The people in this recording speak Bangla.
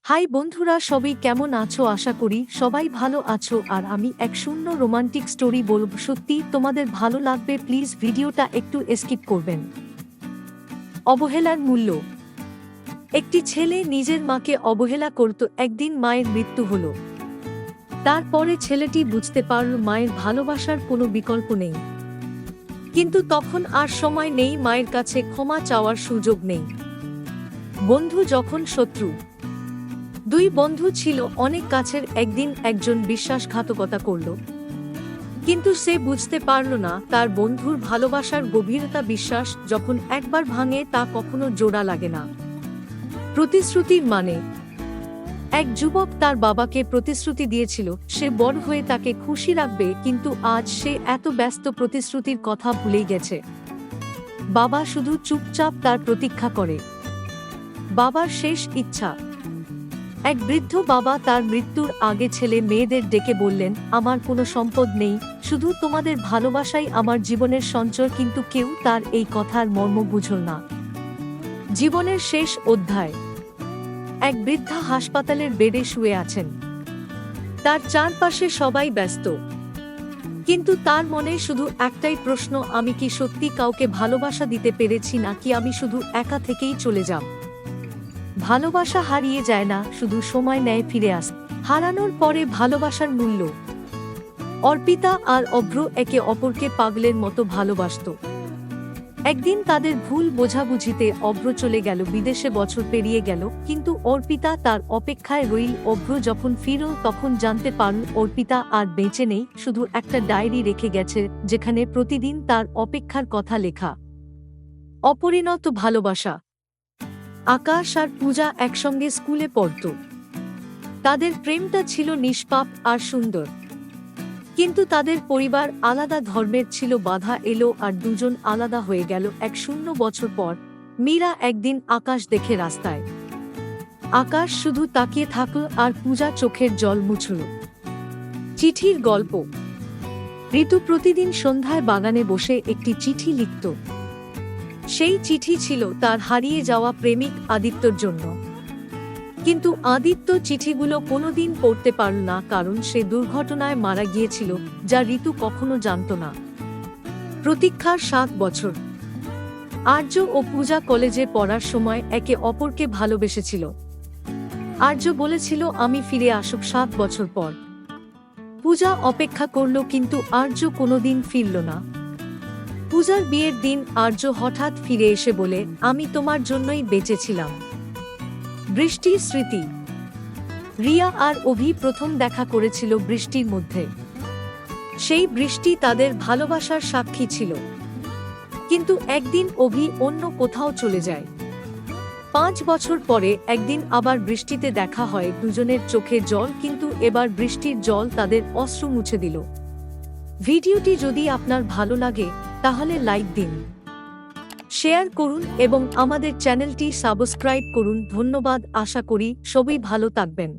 হাই বন্ধুরা, সবাই কেমন আছো? আশা করি সবাই ভালো আছো। আর আমি এক শূন্য রোমান্টিক স্টোরি বলব, সত্যি তোমাদের ভালো লাগবে। প্লিজ ভিডিওটা একটু স্কিপ করবেন। অবহেলার মূল্য। একটি ছেলে নিজের মাকে অবহেলা করত। একদিন মায়ের মৃত্যু হলো। তারপরে ছেলেটি বুঝতে পারল মায়ের ভালোবাসার কোনো বিকল্প নেই। কিন্তু তখন আর সময় নেই, মায়ের কাছে ক্ষমা চাওয়ার সুযোগ নেই। বন্ধু যখন শত্রু। দুই বন্ধু ছিল অনেক কাছের। একদিন একজন বিশ্বাসঘাতকতা করল, কিন্তু সে বুঝতে পারল না তার বন্ধুর ভালোবাসার গভীরতা। বিশ্বাস যখন একবার ভাঙে তা কখনো জোড়া লাগে না। প্রতিশ্রুতির মানে। এক যুবক তার বাবাকে প্রতিশ্রুতি দিয়েছিল সে বড় হয়ে তাকে খুশি রাখবে, কিন্তু আজ সে এত ব্যস্ত প্রতিশ্রুতির কথা ভুলেই গেছে। বাবা শুধু চুপচাপ তার প্রতীক্ষা করে। বাবার শেষ ইচ্ছা। এক বৃদ্ধ বাবা তার মৃত্যুর আগে ছেলে মেয়েদের ডেকে বললেন, আমার কোনো সম্পদ নেই, শুধু তোমাদের ভালোবাসাই আমার জীবনের সঞ্চয়। কিন্তু কেউ তার এই কথার মর্ম বুঝল না। জীবনের শেষ অধ্যায়। এক বৃদ্ধা হাসপাতালের বেডে শুয়ে আছেন। তার চারপাশে সবাই ব্যস্ত, কিন্তু তার মনে শুধু একটাই প্রশ্ন, আমি কি সত্যি কাউকে ভালোবাসা দিতে পেরেছি, নাকি আমি শুধু একা থেকেই চলে যাব? ভালোবাসা হারিয়ে যায় না, শুধু সময় নেয় ফিরে আসে। হারানোর পরে ভালোবাসার মূল্য। অর্পিতা আর অভ্র একে অপরকে পাগলের মতো ভালোবাসত। একদিন তাদের ভুল বোঝাবুঝিতে অভ্র চলে গেল বিদেশে। বছর পেরিয়ে গেল, কিন্তু অর্পিতা তার অপেক্ষায় রইল। অভ্র যখন ফিরল তখন জানতে পারল অর্পিতা আর বেঁচে নেই, শুধু একটা ডায়েরি রেখে গেছে যেখানে প্রতিদিন তার অপেক্ষার কথা লেখা। অপরিণত ভালোবাসা। আকাশ আর পূজা একসঙ্গে স্কুলে পড়ত। তাদের প্রেমটা ছিল নিষ্পাপ আর সুন্দর, কিন্তু তাদের পরিবার আলাদা ধর্মের ছিল। বাধা এলো আর দুজন আলাদা হয়ে গেল। এক শূন্য বছর পর মীরা একদিন আকাশ দেখে রাস্তায়। আকাশ শুধু তাকিয়ে থাকল আর পূজা চোখের জল মুছল। চিঠির গল্প। ঋতু প্রতিদিন সন্ধ্যায় বাগানে বসে একটি চিঠি লিখত। সেই চিঠি ছিল তার হারিয়ে যাওয়া প্রেমিক আদিত্যর জন্য। কিন্তু আদিত্য চিঠিগুলো কোনোদিন পড়তে পারল না, কারণ সে দুর্ঘটনায় মারা গিয়েছিল, যা ঋতু কখনো জানত না। প্রতীক্ষার 7 বছর। আর্য ও পূজা কলেজে পড়ার সময় একে অপরকে ভালোবেসেছিল। আর্য বলেছিল আমি ফিরে আসব 7 বছর পর। পূজা অপেক্ষা করল, কিন্তু আর্য কোনোদিন ফিরল না। পূজার বিয়ের দিন আর্য হঠাৎ ফিরে এসে বলে, আমি তোমার জন্যই বেঁচেছিলাম। বৃষ্টির স্মৃতি। রিয়া আর অভি প্রথম দেখা করেছিল বৃষ্টির মধ্যে। সেই বৃষ্টি তাদের ভালোবাসার সাক্ষী ছিল। কিন্তু একদিন অভি অন্য কোথাও চলে যায়। 5 বছর পরে একদিন আবার বৃষ্টিতে দেখা হয়। দুজনের চোখে জল, কিন্তু এবার বৃষ্টির জল তাদের অশ্রু মুছে দিল। ভিডিওটি যদি আপনার ভালো লাগে তাহলে লাইক দিন, শেয়ার করুন এবং আমাদের চ্যানেলটি সাবস্ক্রাইব করুন। ধন্যবাদ। আশা করি সবাই ভালো থাকবেন।